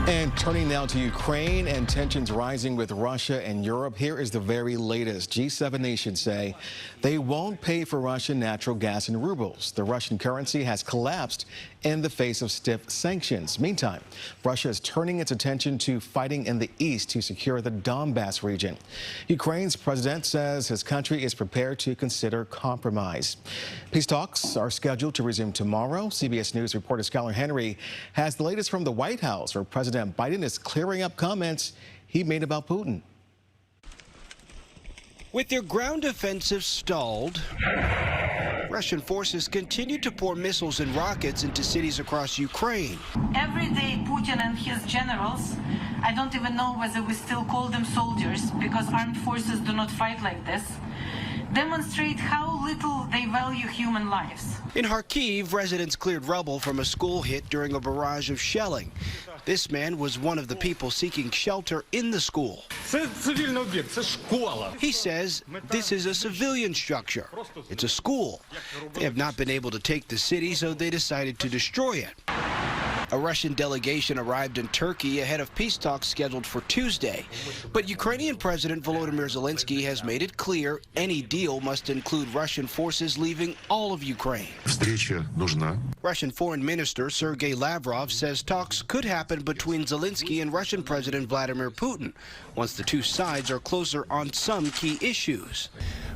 And turning now to Ukraine and tensions rising with Russia and Europe, here is the very latest. G7 nations say they won't pay for Russian natural gas in rubles. The Russian currency has collapsed in the face of stiff sanctions. Meantime, Russia is turning its attention to fighting in the east to secure the Donbass region. Ukraine's president says his country is prepared to consider compromise. Peace talks are scheduled to resume tomorrow. CBS News reporter Skyler Henry has the latest from the White House, where President Biden is clearing up comments he made about Putin. With their ground offensive stalled, Russian forces continue to pour missiles and rockets into cities across Ukraine. Every day, Putin and his generals, I don't even know whether we still call them soldiers, because armed forces do not fight like this, demonstrate how little they value human lives. In Kharkiv, residents cleared rubble from a school hit during a barrage of shelling. This man was one of the people seeking shelter in the school. He says this is a civilian structure. It's a school. They have not been able to take the city, so they decided to destroy it. A Russian delegation arrived in Turkey ahead of peace talks scheduled for Tuesday. But Ukrainian President Volodymyr Zelensky has made it clear any deal must include Russian forces leaving all of Ukraine. Russian Foreign Minister Sergei Lavrov says talks could happen between Zelensky and Russian President Vladimir Putin once the two sides are closer on some key issues.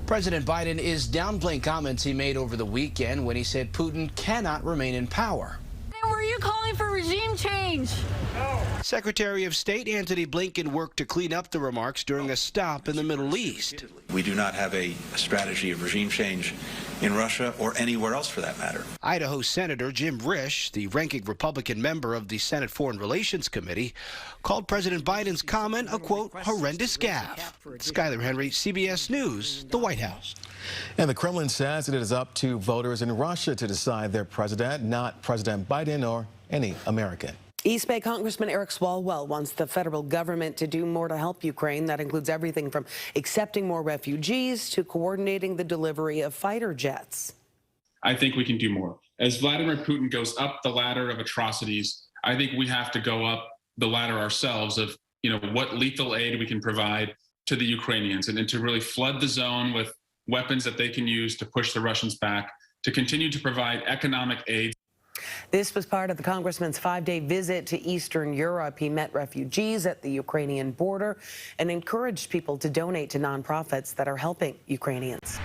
President Biden is downplaying comments he made over the weekend when he said Putin cannot remain in power. Were you calling for regime change? No. Secretary of State Antony Blinken worked to clean up the remarks during a stop in the Middle East. We do not have a strategy of regime change in Russia or anywhere else for that matter. Idaho Senator Jim Risch, the ranking Republican member of the Senate Foreign Relations Committee, called President Biden's comment a, quote, horrendous gaffe. Skyler Henry, CBS News, the White House. And the Kremlin says it is up to voters in Russia to decide their president, not President Biden or any American. East Bay Congressman Eric Swalwell wants the federal government to do more to help Ukraine. That includes everything from accepting more refugees to coordinating the delivery of fighter jets. I think we can do more. As Vladimir Putin goes up the ladder of atrocities, I think we have to go up the ladder ourselves of, what lethal aid we can provide to the Ukrainians and to really flood the zone with weapons that they can use to push the Russians back, to continue to provide economic aid. This was part of the congressman's 5-day visit to Eastern Europe. He met refugees at the Ukrainian border and encouraged people to donate to nonprofits that are helping Ukrainians.